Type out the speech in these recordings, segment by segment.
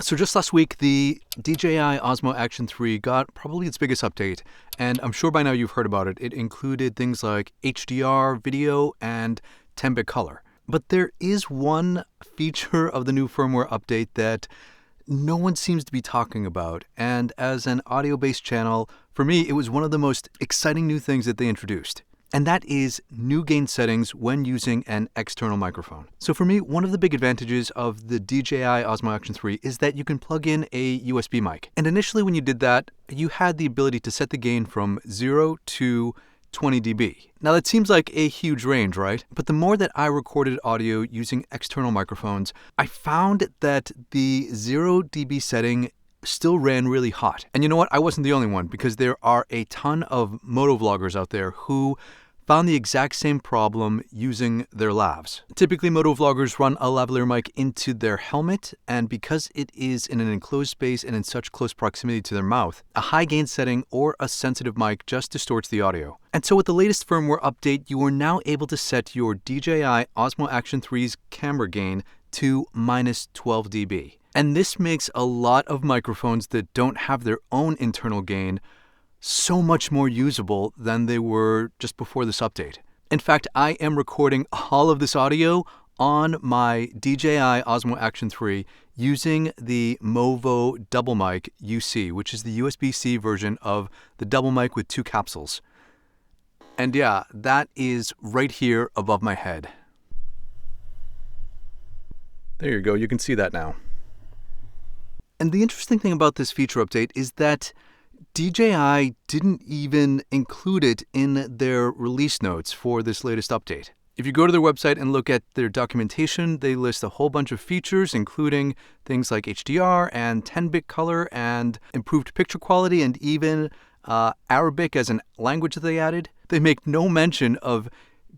So just last week, the DJI Osmo Action 3 got probably its biggest update, and I'm sure by now you've heard about it. It included things like HDR, video, and 10-bit color. But there is one feature of the new firmware update that no one seems to be talking about, and as an audio-based channel, for me, it was one of the most exciting new things that they introduced. And that is new gain settings when using an external microphone. So for me, one of the big advantages of the DJI Osmo Action 3 is that you can plug in a USB mic. And initially when you did that, you had the ability to set the gain from 0 to 20 dB. Now that seems like a huge range, right? But the more that I recorded audio using external microphones, I found that the 0 dB setting still ran really hot. And you know what? I wasn't the only one, because there are a ton of motovloggers out there who found the exact same problem using their lavs. Typically, motovloggers run a lavalier mic into their helmet, and because it is in an enclosed space and in such close proximity to their mouth, a high gain setting or a sensitive mic just distorts the audio. And so with the latest firmware update, you are now able to set your DJI Osmo Action 3's camera gain to minus 12 dB. And this makes a lot of microphones that don't have their own internal gain so much more usable than they were just before this update. In fact, I am recording all of this audio on my DJI Osmo Action 3 using the Movo double mic UC, which is the USB-C version of the double mic with two capsules. And yeah, that is right here above my head. There you go, you can see that now. And the interesting thing about this feature update is that DJI didn't even include it in their release notes for this latest update. If you go to their website and look at their documentation, they list a whole bunch of features, including things like HDR and 10-bit color and improved picture quality and even Arabic as a language that they added. They make no mention of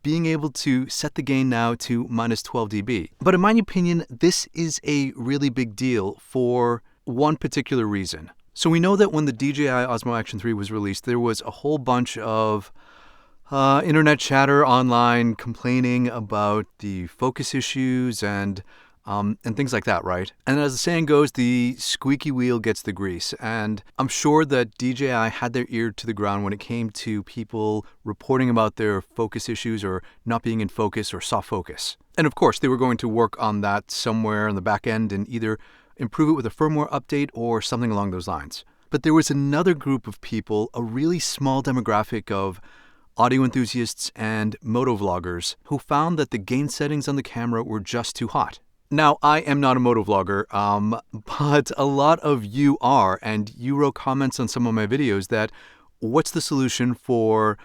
being able to set the gain now to minus 12 dB. But in my opinion, this is a really big deal for one particular reason. So we know that when the DJI Osmo Action 3 was released, there was a whole bunch of internet chatter online complaining about the focus issues and things like that, right? And as the saying goes, the squeaky wheel gets the grease. And I'm sure that DJI had their ear to the ground when it came to people reporting about their focus issues or not being in focus or soft focus. And of course, they were going to work on that somewhere on the back end and either improve it with a firmware update or something along those lines. But there was another group of people, a really small demographic of audio enthusiasts and motovloggers, who found that the gain settings on the camera were just too hot. Now, I am not a motovlogger, but a lot of you are, and you wrote comments on some of my videos that what's the solution for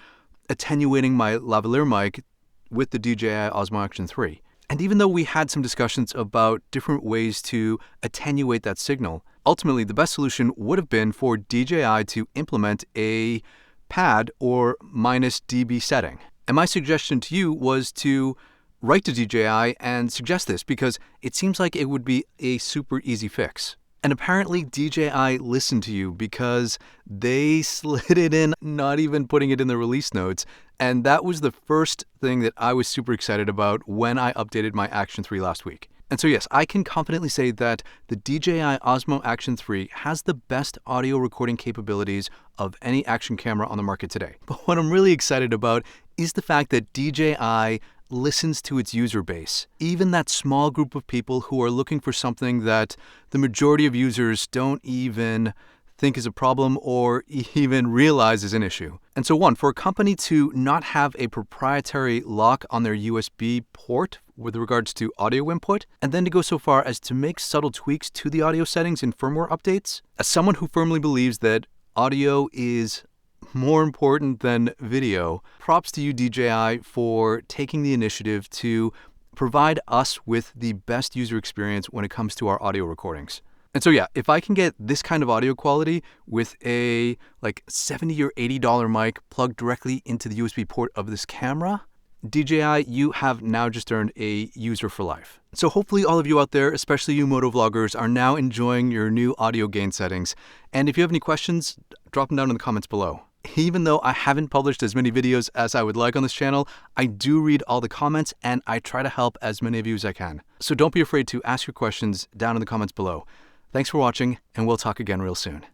attenuating my lavalier mic with the DJI Osmo Action 3? And even though we had some discussions about different ways to attenuate that signal, ultimately the best solution would have been for DJI to implement a pad or minus dB setting. And my suggestion to you was to write to DJI and suggest this, because it seems like it would be a super easy fix. And apparently DJI listened to you, because they slid it in, not even putting it in the release notes. And that was the first thing that I was super excited about when I updated my Action 3 last week. And so yes, I can confidently say that the DJI Osmo Action 3 has the best audio recording capabilities of any action camera on the market today. But what I'm really excited about is the fact that DJI listens to its user base, even that small group of people who are looking for something that the majority of users don't even think is a problem or even realize is an issue. And so one, for a company to not have a proprietary lock on their USB port with regards to audio input, and then to go so far as to make subtle tweaks to the audio settings in firmware updates, as someone who firmly believes that audio is more important than video, props to you, DJI, for taking the initiative to provide us with the best user experience when it comes to our audio recordings. And so yeah, if I can get this kind of audio quality with a like $70 or $80 mic plugged directly into the USB port of this camera, DJI, you have now just earned a user for life. So hopefully all of you out there, especially you motovloggers, are now enjoying your new audio gain settings. And if you have any questions, drop them down in the comments below. Even though I haven't published as many videos as I would like on this channel, I do read all the comments and I try to help as many of you as I can. So don't be afraid to ask your questions down in the comments below. Thanks for watching, and we'll talk again real soon.